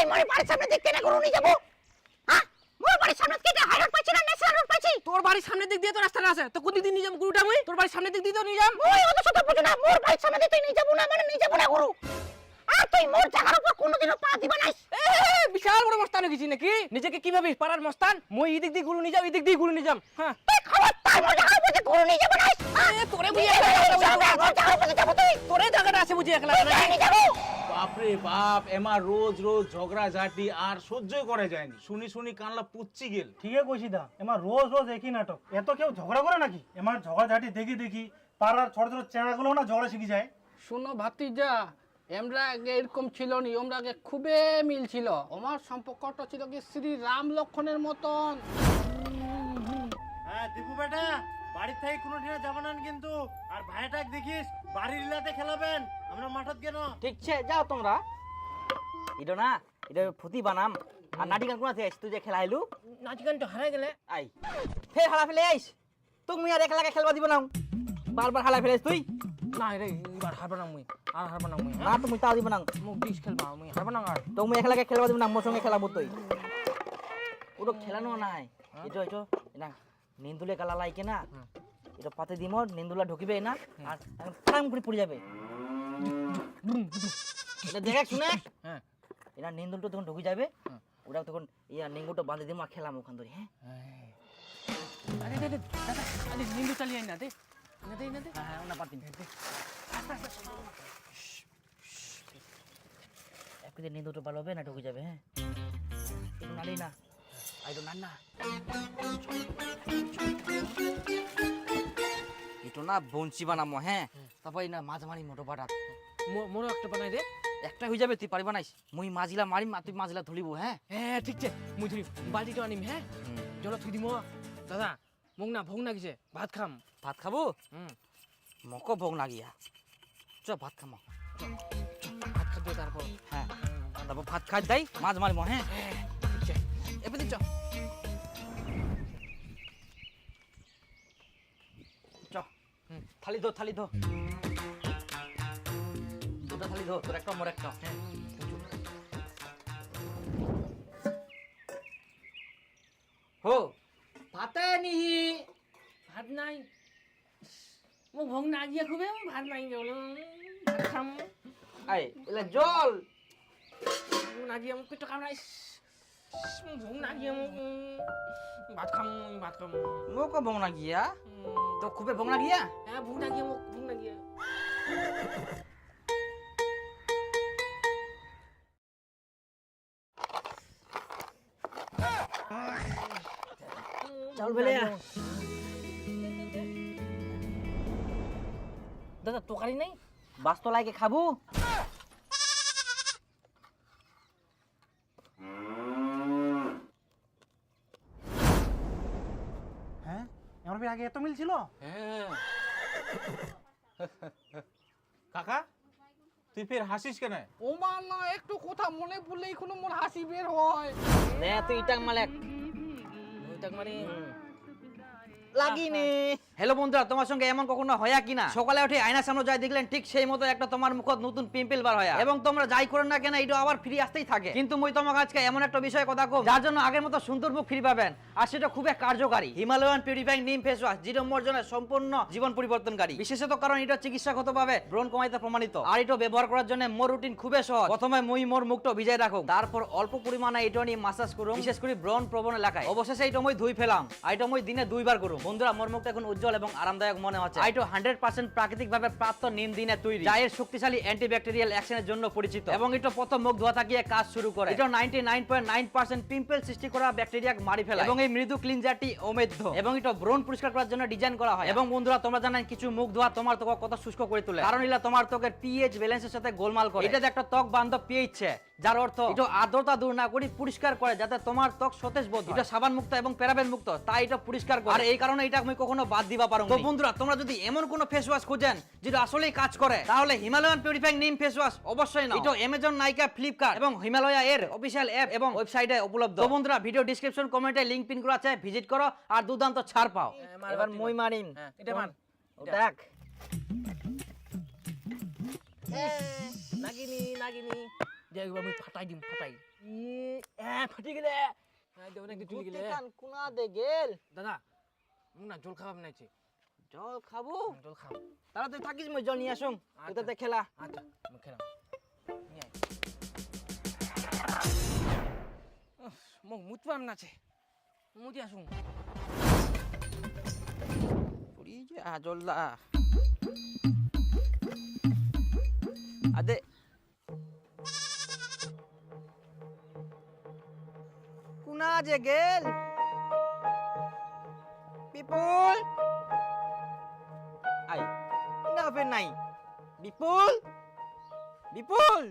তাই মই বাড়ির সামনে দিক কেন গরু নিয়ে যাবো হ্যাঁ মোর বাড়ির সামনে কেটে হাই রোড পাচ্ছি না ন্যাশনাল রোড পাচ্ছি তোর বাড়ির সামনে দিক দিয়ে তো রাস্তাটা আছে তো কোন দিক দিয়ে নিয়ে যাম গরুটা আমি তোর বাড়ির সামনে দিক দিয়ে তো নিয়ে যাম ওই অত শত বুঝো না মোর বাড়ির সামনে দিক নিয়ে যাবো না মানে নিয়ে যাবো না গরু আর তুই মোর জায়গার উপর কোনোদিনও পা দিবা না বিশাল বড় মস্তান হয়ে গেছি নাকি নিজেকে কি ভাবিস পাড়ার মস্তান মই এই দিক দিয়ে গরু নিয়ে যাম এই দিক দিয়ে গরু নিয়ে যাম হ্যাঁ তুই খবরদার মোর জায়গার উপর গরু নিয়ে যাবো না তোরে বুঝি মোর জায়গার উপর যাবো তুই তোরে জায়গাটা আছে বুঝি একলা নিয়ে যাবো বাপরে বাপ এমা রোজ রোজ ঝগড়া ঝাঁটি আর সহ্যই করা যায়নি শুনি শুনি কানলা পুচ্ছি গেল ঠিকই কইছি দা এমার রোজ রোজ একই নাটক এত কেউ ঝগড়া করে নাকি এমার ঝগড়া ঝাঁটি দেখি দেখি পাড়ার ছোট ছোট চেঁড়াগুলো না ঝগড়া শিখে যায় শোনো ভাতিজা আমরা আগে এরকম ছিল নি আমরা আগে খুবই মিল ছিল আমার সম্পর্কটা ছিল কি শ্রী রাম লক্ষণের মতন হ্যাঁ দীপু বেটা বাড়ি থেকে কোনো ঠিনা যাবে না কিন্তু আর ভাইটাক দেখিস বাড়ির ইলাতে খেলাবেন আমরা মাঠত কেন ঠিক আছে যাও তোমরা ইডো না ইডো ফুটি বানাম আর নাটি গান কোন আছে তুই যে খেলা আইলু নাচ গান তো হারাই গেলে আই ফের হালা ফেলে আইস তুমি আর একলা খেলবা দিব না বারবার হালা ফেলে তুই না রে এবার হারবা না মুই আর হারবা না মুই না তুমি তাও দিব না মুখ ডিশ খেলবা মুই হারবা না আর তুমি একলা খেলবা দিব না মোর সঙ্গে খেলাবো তুই ওটা খেলানো নাই এটো এটো না নিন্দুলে গালা লাইকে না এটা পাতে দিম নিন্দুলা ঢুকিবে না আর টাং করে পড়ে যাবে এটা দেখে শুনে হ্যাঁ এটা নিন্দুলটা তখন ঢুকে যাবে ওটা তখন ইয়া নিঙ্গুটা বাঁধে দিম আর খেলাম ওখান ধরে হ্যাঁ আরে দে দাদা আরে নিন্দু চালিয়ে আই না দে না দে না দে হ্যাঁ ওনা পাতিন একদিন নিন্দুটা ভালো হবে না ঢুকে যাবে হ্যাঁ একটু নাড়ি না আইডো নান না এটা না বঞ্চি বানামো হ্যাঁ তারপর না মাছ মারি মোটো বাটাত মোর একটা বানাই দে একটা হয়ে যাবে তুই পারিবা নাইস মুই মাঝিলা মারিম আর তুই মাঝিলা ধরিব হ্যাঁ হ্যাঁ ঠিক আছে মুই ধরি বালতিটা আনিম হ্যাঁ জল থুই দিম দাদা মোক না ভোগ না গেছে ভাত খাম ভাত খাবো মকো ভোগ না গিয়া চ ভাত খামো ভাত খাবো তারপর হ্যাঁ তারপর ভাত খাই যাই মাছ মারিম হ্যাঁ ঠিক আছে এবার চ চ থালি ধো দুটো থালি ধো তোর একটা মোর একটা হ্যাঁ হো ভাতে নিহি ভাত নাই মোক ভোগ না গিয়া খুবে ভাত নাই গেলে ভাত খাম আই এলা জল ভোগ না গিয়া মোক পেট কাম নাই ভোগ না গিয়া মোক ভাত খাম মোকো ভোগ না গিয়া তো খুবে ভোগ না গিয়া হ্যাঁ ভোগ না গিয়া মোক ভোগ না গিয়া চাউল বেলে দাদা তরকারি নাই বাস্ত লাইকে খাবো হ্যাঁ আমার বি আগে এত মিল ছিল হ্যাঁ কাকা তুই ফের হাসিস কেন ও মা না একটু কথা মনে পড়লেই কোনো মোর হাসি বের হয় নে তুই ইটাং মালেক ওইটাক মারি লাগিনি হ্যালো বন্ধুরা তোমার সঙ্গে এমন কখনো হয় কিনা সকালে উঠে আয়নার সামনে যাই দেখলেন ঠিক সেই মতো একটা তোমার মুখত নতুন পিম্পল বার হয় এবং তোমরা যাই করেন না কেন এটা আবার ফ্রি আসতেই থাকে কিন্তু মই তোমাকে আজকে এমন একটা বিষয় কথা কম যার জন্য আগের মতো সুন্দর মুখ ফ্রি পাবেন আর সেটা খুবই কার্যকারী হিমালয়ান পিউরিফাইং নিম ফেস ওয়াশ যেটা মোর জন্য সম্পূর্ণ জীবন পরিবর্তনকারী বিশেষত কারণ এটা চিকিৎসাগতভাবে ব্রণ কমাইতে প্রমাণিত আর এটা ব্যবহার করার জন্য মোর রুটিন খুবই সহজ প্রথমে মই মোর মুখটা ভিজাই রাখো তারপর অল্প পরিমাণে এটা নিয়ে মাসাজ করুন বিশেষ করে ব্রণ প্রবণ এলাকায় অবশেষে এটা মই ধুই ফেলাম আর এটা মই দিনে 2 বার করুন বন্ধুরা মোর মুখটা উজ্জ্বল এবং আরামদায়ক মনে হচ্ছে আইটো 100% প্রাকৃতিকভাবে প্রাপ্ত নিম দিনে তৈরি যা এর শক্তিশালী অ্যান্টিব্যাকটেরিয়াল অ্যাকশনের জন্য পরিচিত এবং এটা প্রথম মুখ ধোয়া থাকিয়ে কাজ শুরু করে এটা 99.9% পিম্পল সৃষ্টি করা ব্যাকটেরিয়া মারি ফেলে এবং এই মৃদু ক্লিনজারটি অমেধ্য এবং এটা ব্রণ পরিষ্কার করার জন্য ডিজাইন করা হয় এবং বন্ধুরা তোমরা জানেন কিছু মুখ ধোয়া তোমার ত্বক কত শুষ্ক করে তোলে কারণ এটা তোমার ত্বকের পিএইচ ব্যালেন্সের সাথে গোলমাল করে এটা একটা ত্বক বান্ধব পিএইচ যার অর্থ এটা আর্দ্রতা দূর না করে পরিষ্কার করে যাতে তোমার ত্বক সতেজ বোধ হয় এটা সাবান মুক্ত এবং প্যারাবেন মুক্ত তাই এটা পরিষ্কার করে আর এই কারণে এটা আমি কখনো বাদ দিবা পারো তো বন্ধুরা তোমরা যদি এমন কোনো ফেস ওয়াশ খুঁজেন যেটা আসলেই কাজ করে তাহলে হিমালয়ান পিউরিফাইং নিম ফেস ওয়াশ অবশ্যই নাও এটা অ্যামাজন নাইকা ফ্লিপকার্ট এবং হিমালয়া এর অফিশিয়াল অ্যাপ এবং ওয়েবসাইটে উপলব্ধ তো বন্ধুরা ভিডিও ডেসক্রিপশন কমেন্টে লিংক পিন করা আছে ভিজিট করো আর দুর্দান্ত ছাড় পাও এবার মই মারিম এটা মান দেখ নাগিনি দেখ আমি ফাটাই দিম ফাটাই ফাটি গেলে দেব না একটু গেলে কোনা দে গেল দাদা মুখ না জল খাওয়া বানাইছে জল খাবো জল খাও তাহলে তুই থাকিস মই জল নিয়ে আসুন তোতে খেলা আচ্ছা আমি খেলাম নিয়ে মোক মুত পাম নাছে মুতি আসুন পুরি যে জলদা আদে কোনা যে গেল বিপুল আই না ফের নাই বিপুল বিপুল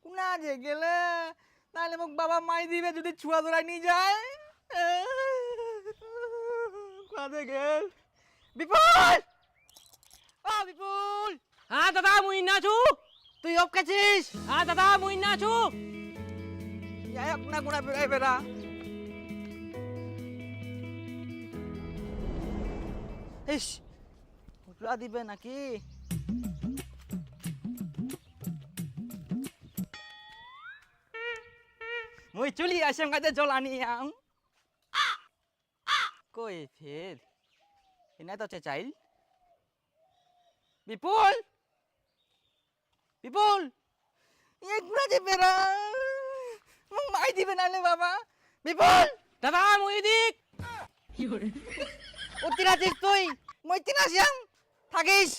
কোনা যে গেলে তাহলে মোক বাবা মাই দিবে যদি ছুয়া ধরাই নিয়ে যায় কোনা গেল বিপুল ও বিপুল হ্যাঁ দাদা মুই নাচু তুই অফ কাছিস হ্যাঁ দাদা মুই নাচু যাই হোক না কোনা বেড়াই বেড়া ইস উঠলা দিবে নাকি মুই চলি আসেম কাজে জল আনি আম কই ফের এনে তো চাইল বিপুল বিপুল এক গুড়া যে বেড়া মোক মাই দিবে নালে বাবা বিপুল দাদা মুই দিক উত্তিন আছিস তুই মই তিন আসিয়াম থাকিস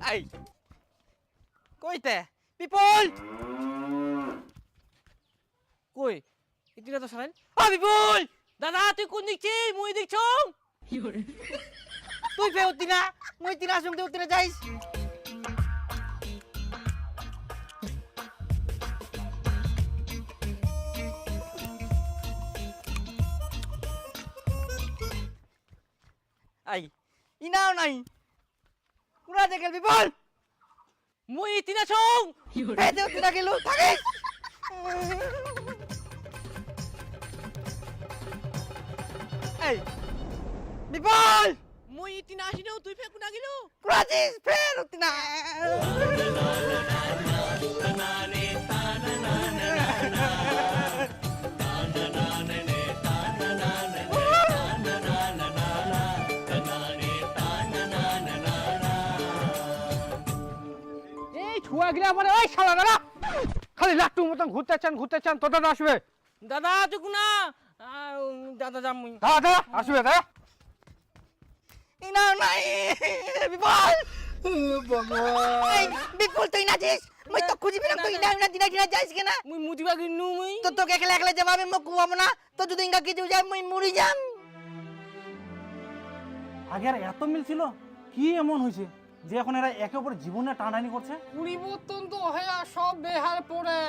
আই কইতে বিপুল কই ইতিরা তো সারাইন ও বিপুল দাদা তুই কোন দিকছিস মুই দিকছ তুই ফে উত্তিনা মই তিন আসুম তুই উত্তিনা যাইস আই ইনাও নাই কুড়া দেখেল বিপুল মুই ইতিনা ছং ফেতে উত্তিনা গেল থাকিস এই বিপুল মুই ইতিনা আসিনো তুই ফে কোনা গিলো কুড়াছিস ফের উত্তিনা এই ছুয়া গিলা মানে ওই শালা দাদা খালি লাট্টু মতন ঘুরতে চান তো দাদা আসবে দাদা তুই কোনা দাদা যাম মুই দাদা আসবে দাদা ইনাও নাই বিপুল এই বিপুল তুই নাচিস মই তো খুঁজি পেলাম তুই ইনাও না দিনা দিনা যাইস কেনা মুই মুতিবা গিনু মুই তো তোকে একলা একলা যাবো আমি মোক কুয়াবো না তো যদি ইঙ্গা কিছু যায় মই মরি যাম আগে আর এত মিল ছিল কি এমন হয়েছে যে এখন এরা একে অপরের জীবনে টানাটানি করছে পরিবর্তন তো হয়ে সব বেহাল পড়ে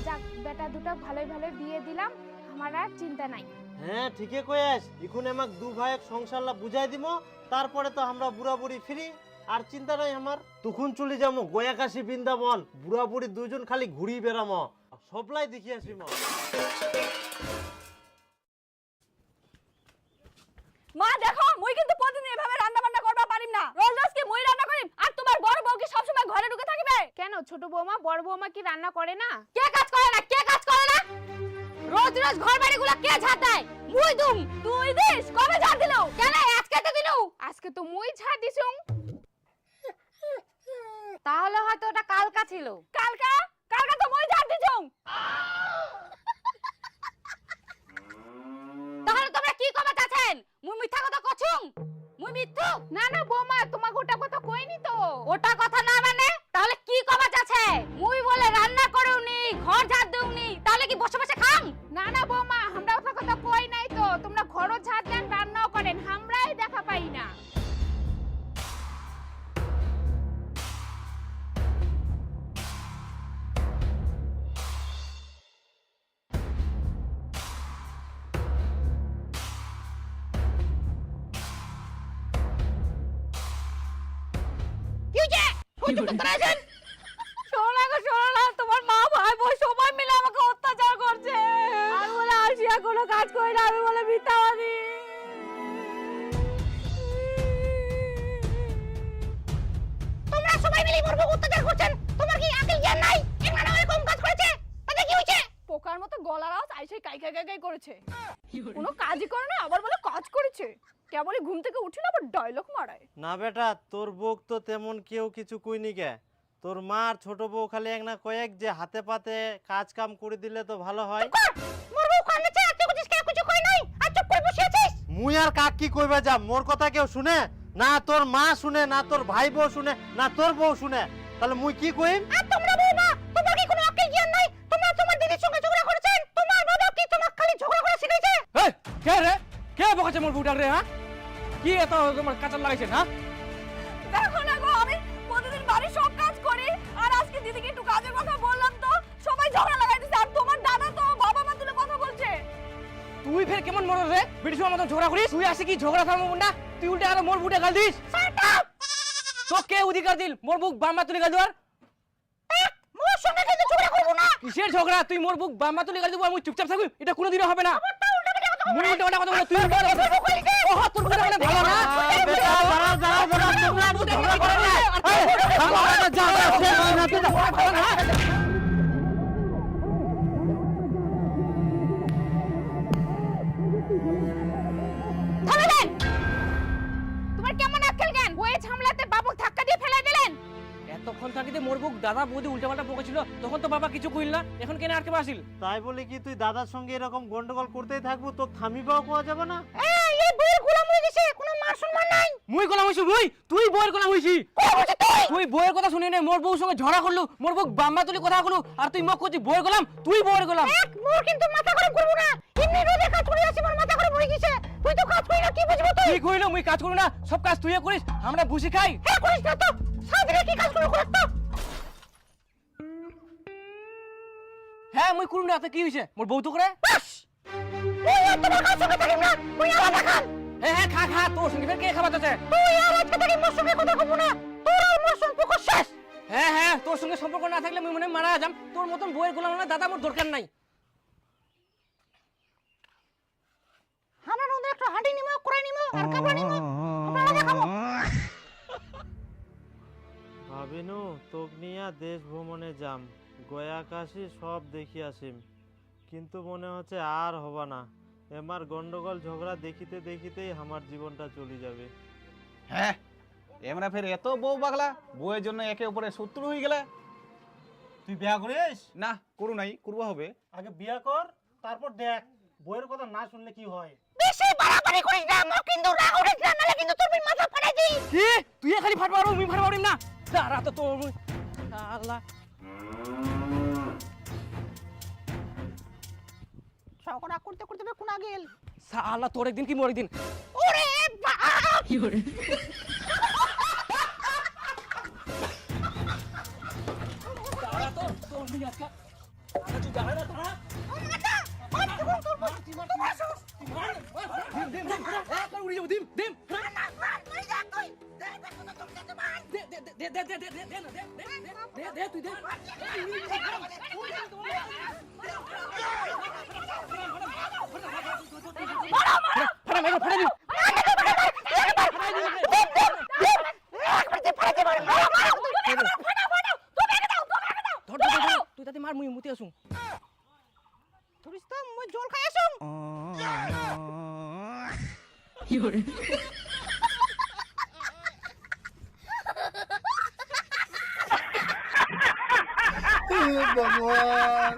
যাক বেটা দুটো ভালোই ভালোই বিয়ে দিলাম আমার আর চিন্তা নাই হ্যাঁ ঠিকই কইয়াস এখন আমাক দু ভাইক সংসারলা বুঝাই দিম তারপরে তো আমরা বুড়া বুড়ি ফিরি আর চিন্তা নাই আমার তখন চলে যাবো গয়াকাশি বৃন্দাবন বুড়া বুড়ি দুজন খালি ঘুরি বেড়ামো সবলাই দেখি আসিম মা দেখো মুই কিন্তু প্রতিদিন এভাবে রান্না বান্না করবা পারিম না রোজ রোজ কি মুই রান্না করিম আর তোমার বড় বউ কি সব সময় ঘরে ঢুকে থাকিবে কেন ছোট বৌমা বড় বৌমা কি রান্না করে না কে কাজ করে না কে কাজ করে না রোজ রোজ ঘর বাড়িগুলো কে ঝাড় দেয় মুই দুম তুই দিস কবে ঝাড় দিলো কেন আজকে তো দিলু আজকে তো মুই ঝাড় দিছুম তাহলে হয়তো ওটা কালকা ছিল কালকা কালকা তো মুই ঝাড় দিছুম তাহলে তোমরা কি কবে চাচ্ছেন মুই মিথ্যা কথা কছুম মুই মিথ্যু না না বৌমা তোমাকে ওটা কথা কইনি তো ওটা কথা না মানে তাহলে কি কবে চাচ্ছে মুই বলে রান্না করুনি ঘর ঝাড় দেউনি তাহলে কি বসে বসে খাম না না বৌমা আমরা ওটা কথা কই নাই তো তোমরা ঘরও ঝাড় দেন রান্নাও করেন আমরাই দেখা পাই না কি যে কই তো তারাছেন শোনা গো শোনা তোমার মা ভাই বই সবাই মিলে আমাকে অত্যাচার করছে কাজ করি না আমি বলে মিথ্যাবাদী। তোমরা সবাই মিলে মোর বউ অত্যাচার করছেন। তোমার কি আকল জ্ঞান নাই? এমন এরকম কাজ করেছে, তাতে কি হয়েছে? পোকার মতো গলার আওয়াজ আইসে কাই কাই কাই কাই করেছে। কোনো কাজই করে না, আবার বলে কাজ করেছে। কেবলই ঘুম থেকে উঠিল আবার ডায়লগ মারায়। না বেটা, তোর বউ তো তেমন কেউ কিছু কইনি কে। তোর মার ছোট বউ খালি এক না কয়েক যে হাতে পাতে কাজ কাম করে দিলে তো ভালো হয়। মোর বউ কান্নাছে, আর তুই কিছু কিছু কই নাই, আর চুপ করে বসে আছিস। মুই আর কাক কি কইবা যা? মোর কথা কেউ শুনে না? তোর মা শুনে না? তোর ভাই বউ শুনে না? তোর বউ শুনে? তাহলে মুই কি কইম? আর তোমরা বউ না, তোমার কি কোনো আকল জ্ঞান নাই? তোমরা তোমার দিদির সঙ্গে ঝগড়া করেছেন, তোমার বাবা কি তোমাকে খালি ঝগড়া করা শিখাইছে? এই কে রে? কে বকাছে মোর বউটার রে? হ্যাঁ, কি এত তোমার কাঁচাল লাগাইছে? হ্যাঁ, দেখো না গো, আমি প্রতিদিন বাড়ির সব কাজ করি, আর আজকে দিদিকে একটু কাজের কথা বললাম তো সবাই ঝগড়া লাগাই দিছে। আর তোমার দাদা তো বাবা মা তুলে কথা বলছে। তুই ফের কেমন মরদ রে? বিটির মতন ঝগড়া করিস? তুই আসে কি ঝগড়া থামাবো না? তুই উল্টে আরো মোর বুটে গাল দিস। তো কে অধিকার দিল মোর বুক বাম্মা তুলে গাল দেওয়ার? মোর সঙ্গে কিন্তু ঝগড়া করব না। কিসের ঝগড়া? তুই মোর বুক বাম্মা তুলে গাল দিব আর মুই চুপচাপ থাকবি? এটা কোনোদিনও হবে না। মুই উল্টা পাল্টা কথা বলে তুই উল্টা পাল্টা কথা বলে। ওহ, তোর কথা বলে ভালো না। বেটা দাঁড়াও দাঁড়াও দাঁড়াও, তোমরা তো ঝগড়া করো না। থামে দেন। তোমার কেমন আক্কেল জ্ঞান? বইয়ে ঝামলাতে বাবুক ধাক্কা দিয়ে ফেলে দিলেন। এতক্ষণ থাকিতে মোর বুক দাদা বৌদি উল্টা পাল্টা বকেছিল, তখন তো বাবা কিছু কইল না, এখন কেন আটকে আসিল? তাই বলে কি তুই দাদার সঙ্গে এরকম গন্ডগোল করতেই থাকবো? তো থামিবাও কোয়া যাবে না? এই বউয়ের গোলাম হয়ে গেছে, কোনো মান সম্মান নাই। মুই গোলাম হইছি? তুই বউয়ের গোলাম হইছি? তুই বউয়ের কথা শুনি না, মোর বউর সঙ্গে ঝগড়া করলু, মোর বউ বাম্মা তুলি কথা কলু, আর তুই মুখ করছিস বউয়ের গোলাম? তুই বউয়ের গোলাম? মোর কিন্তু মাথা গরম করব না। এমনি রোজে কাজ করে আছি, মোর মাথা গরম হয়ে গেছে। তুই তো কাজ করি না, কি বুঝবো তুই? তুই কইলো মুই কাজ করু না, সব কাজ তুইই করিস, আমরা বুঝি খাই। হ্যাঁ করিস না তো, সারাদিনে কি কাজ করো তো? হ্যাঁ মুই করু না, তো কি হইছে? মোর বউ তো করে। তুই আর তোমার কাজ সঙ্গে থাকিস না, তুই আলাদা খান। হ্যাঁ হ্যাঁ, খা খা, তোর সঙ্গে ফের কে খাওয়াতেছে? তুই আর আজকে থেকে মোর সঙ্গে কথা কব না, তোর আর মোর সম্পর্ক শেষ। হ্যাঁ হ্যাঁ, তোর সঙ্গে সম্পর্ক না থাকলে মুই মনে হয় মারা যাম। তোর মতন বউয়ের গোলাম না দাদা মোর দরকার নাই। আমরা নদে একটা হাঁটি নিমো, করে নিমো, আর কাপড় নিমো, আমরা আলাদা খাবো। ভাবিনু তোক নিয়া দেশ ভ্রমণে যাম, গয়া কাশি সব দেখি আসিম, কিন্তু মনে হচ্ছে আর হবা না। এমার গন্ডগোল ঝগড়া দেখিতে দেখিতেই আমার জীবনটা চলে যাবে। হ্যাঁ, এমরা ফের এত বউ পাগলা, বউয়ের জন্য একে উপরে শত্রু হয়ে গেলে। তুই বিয়া করিস? না, করু নাই, করবা হবে। আগে বিয়া কর, তারপর দেখ বইয়ের কথা না শুনলে কি হয়। বেশি বাড়াবাড়ি করিস না, মোর কিন্তু রাগ উঠিস না, নালে কিন্তু তোর মাথা ফাটাই দিই। কি তুই খালি ফাট পারো, মুই ফাট পারিম না? দাঁড়া তো তোর আল্লাহ। ঝগড়া করতে করতে কোনা গেল। আল্লাহ, তোর একদিন কি মোর একদিন। ওরে বাপ, কি করে? দাঁড়া তো তোর দিন আজকে। আরে তুই দাঁড়া না, দাঁড়া। তুই তাতে মার, মুই মুতি আসুন। তুই তো মই জল খাই আসুম। কি করে? ভগবান